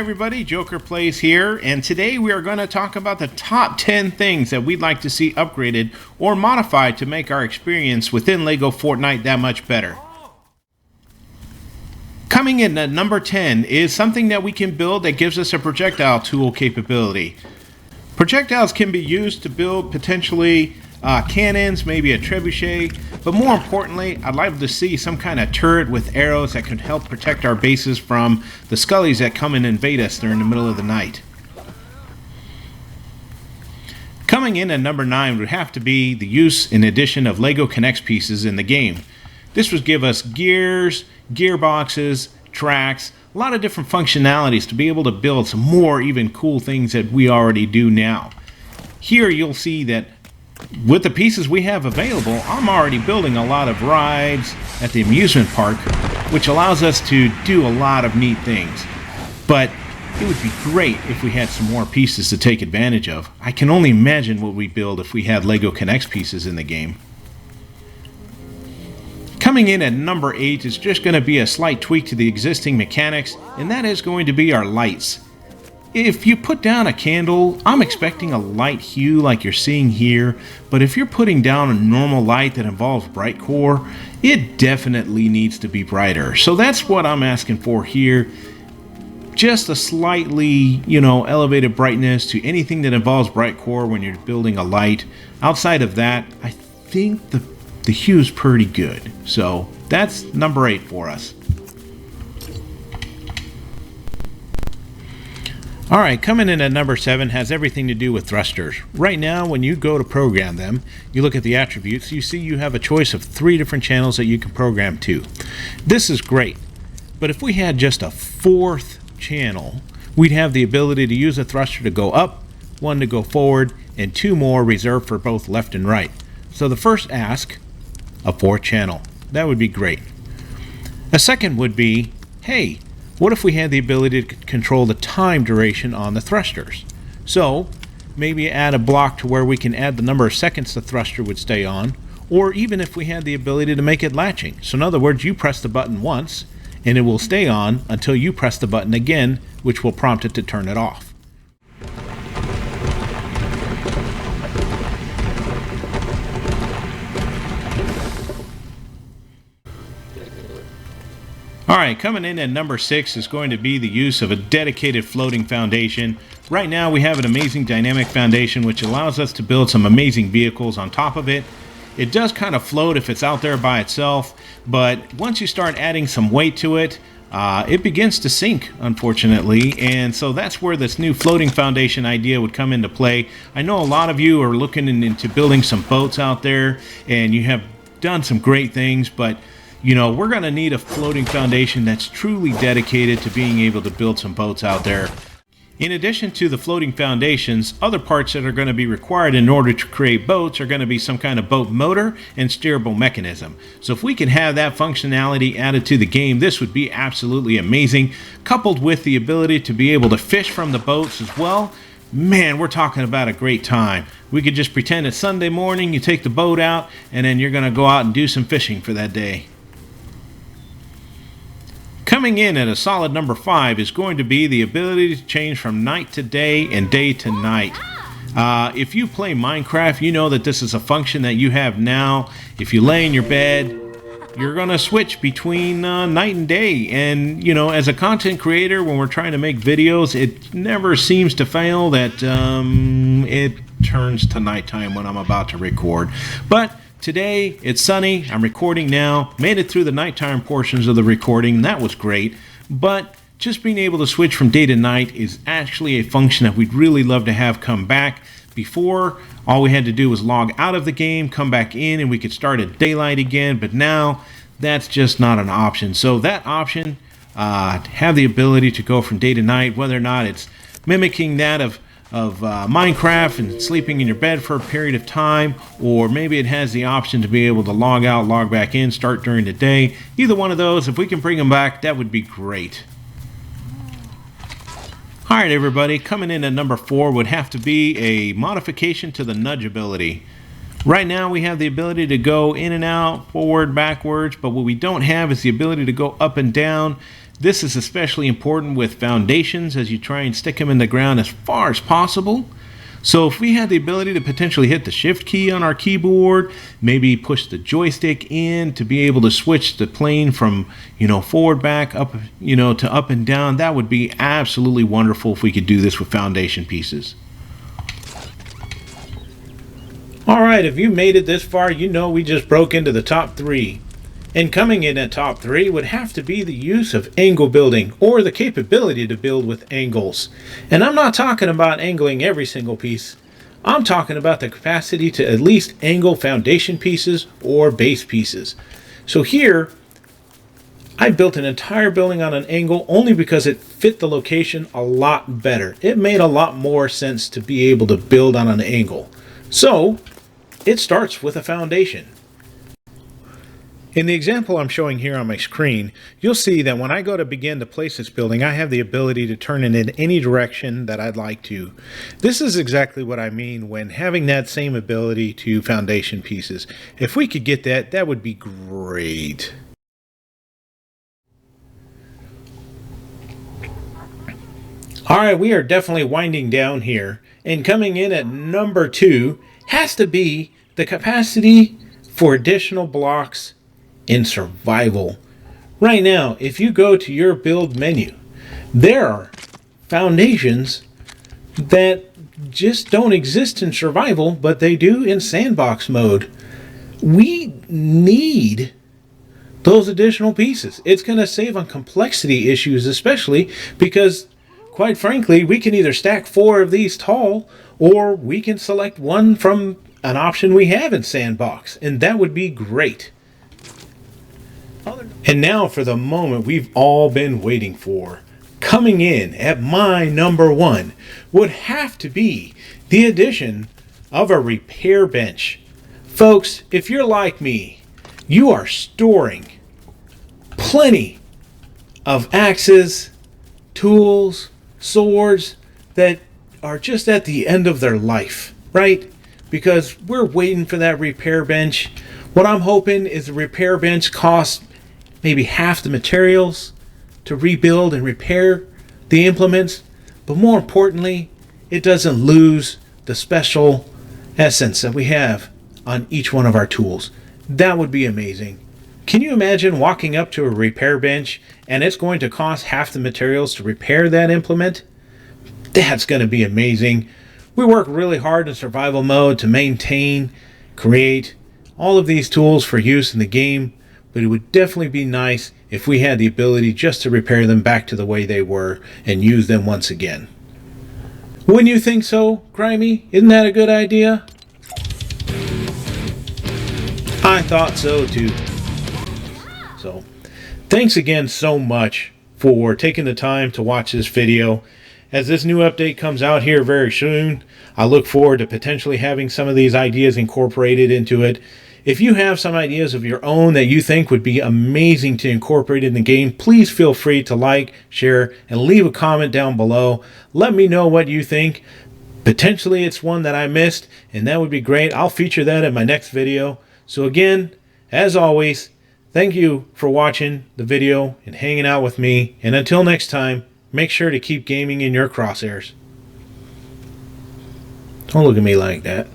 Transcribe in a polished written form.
everybody, Joker Plays here, and today we are going to talk about the top 10 things that we'd like to see upgraded or modified to make our experience within LEGO Fortnite that much better. Coming in at number 10 is something that we can build that gives us a projectile tool capability. Projectiles can be used to build potentially cannons, maybe a trebuchet, but more importantly, I'd like to see some kind of turret with arrows that can help protect our bases from the scullies that come and invade us during the middle of the night. Coming in at number 9 would have to be the use and addition of LEGO Connects pieces in the game. This would give us gears, gearboxes, tracks, a lot of different functionalities to be able to build some more even cool things that we already do now. Here you'll see that with the pieces we have available, I'm already building a lot of rides at the amusement park, which allows us to do a lot of neat things. But it would be great if we had some more pieces to take advantage of. I can only imagine what we'd build if we had LEGO Connects pieces in the game. Coming in at number 8 is just going to be a slight tweak to the existing mechanics, and that is going to be our lights. If you put down a candle, I'm expecting a light hue like you're seeing here, but if you're putting down a normal light that involves bright core, it definitely needs to be brighter. So that's what I'm asking for here. Just a slightly, elevated brightness to anything that involves bright core when you're building a light. Outside of that, I think the hue's pretty good. So that's number 8 for us. Alright, coming in at number 7 has everything to do with thrusters. Right now, when you go to program them, you look at the attributes, you see you have a choice of 3 different channels that you can program to. This is great, but if we had just a 4th channel, we'd have the ability to use a thruster to go up, 1 to go forward, and 2 more reserved for both left and right. So the first ask, a 4th channel. That would be great. A second would be, hey, what if we had the ability to control the time duration on the thrusters? So maybe add a block to where we can add the number of seconds the thruster would stay on, or even if we had the ability to make it latching. So in other words, you press the button once and it will stay on until you press the button again, which will prompt it to turn it off. Alright, coming in at number 6 is going to be the use of a dedicated floating foundation. Right now we have an amazing dynamic foundation which allows us to build some amazing vehicles on top of it. It does kind of float if it's out there by itself, but once you start adding some weight to it, it begins to sink, unfortunately, and so that's where this new floating foundation idea would come into play. I know a lot of you are looking into building some boats out there, and you have done some great things, but we're going to need a floating foundation that's truly dedicated to being able to build some boats out there. In addition to the floating foundations, other parts that are going to be required in order to create boats are going to be some kind of boat motor and steerable mechanism. So if we can have that functionality added to the game, this would be absolutely amazing. Coupled with the ability to be able to fish from the boats as well, man, we're talking about a great time. We could just pretend it's Sunday morning, you take the boat out, and then you're going to go out and do some fishing for that day. Coming in at a solid number 5 is going to be the ability to change from night to day and day to night. If you play Minecraft, you know that this is a function that you have now. If you lay in your bed, you're going to switch between night and day. And, as a content creator, when we're trying to make videos, it never seems to fail that it turns to nighttime when I'm about to record. But today, it's sunny, I'm recording now, made it through the nighttime portions of the recording, and that was great, but just being able to switch from day to night is actually a function that we'd really love to have come back. Before, all we had to do was log out of the game, come back in, and we could start at daylight again, but now that's just not an option. So that option, have the ability to go from day to night, whether or not it's mimicking that of Minecraft and sleeping in your bed for a period of time, or maybe it has the option to be able to log out, log back in, start during the day. Either one of those, if we can bring them back, that would be great. Alright everybody, coming in at number 4 would have to be a modification to the nudge ability. Right now we have the ability to go in and out, forward, backwards, but what we don't have is the ability to go up and down. This is especially important with foundations as you try and stick them in the ground as far as possible. So if we had the ability to potentially hit the shift key on our keyboard, maybe push the joystick in to be able to switch the plane from, forward, back, up, to up and down, that would be absolutely wonderful if we could do this with foundation pieces. Alright, if you made it this far, we just broke into the top 3. And coming in at top 3 would have to be the use of angle building, or the capability to build with angles. And I'm not talking about angling every single piece. I'm talking about the capacity to at least angle foundation pieces or base pieces. So here, I built an entire building on an angle only because it fit the location a lot better. It made a lot more sense to be able to build on an angle. So, it starts with a foundation. In the example I'm showing here on my screen, you'll see that when I go to begin to place this building, I have the ability to turn it in any direction that I'd like to. This is exactly what I mean when having that same ability to foundation pieces. If we could get that, that would be great. Alright, we are definitely winding down here, and coming in at number 2 has to be the capacity for additional blocks in survival. Right now, if you go to your build menu, there are foundations that just don't exist in survival, but they do in sandbox mode. We need those additional pieces. It's going to save on complexity issues, especially because, quite frankly, we can either stack 4 of these tall, or we can select one from an option we have in sandbox, and that would be great. And now for the moment we've all been waiting for. Coming in at my number 1 would have to be the addition of a repair bench. Folks, if you're like me, you are storing plenty of axes, tools, swords that are just at the end of their life, right? Because we're waiting for that repair bench. What I'm hoping is the repair bench costs maybe half the materials to rebuild and repair the implements, but more importantly, it doesn't lose the special essence that we have on each one of our tools. That would be amazing. Can you imagine walking up to a repair bench and it's going to cost half the materials to repair that implement? That's going to be amazing. We work really hard in survival mode to maintain, create all of these tools for use in the game, but it would definitely be nice if we had the ability just to repair them back to the way they were and use them once again. Wouldn't you think so, Grimy? Isn't that a good idea? I thought so too. So, thanks again so much for taking the time to watch this video. As this new update comes out here very soon, I look forward to potentially having some of these ideas incorporated into it. If you have some ideas of your own that you think would be amazing to incorporate in the game, please feel free to like, share, and leave a comment down below. Let me know what you think. Potentially it's one that I missed, and that would be great. I'll feature that in my next video. So again, as always, thank you for watching the video and hanging out with me. And until next time, make sure to keep gaming in your crosshairs. Don't look at me like that.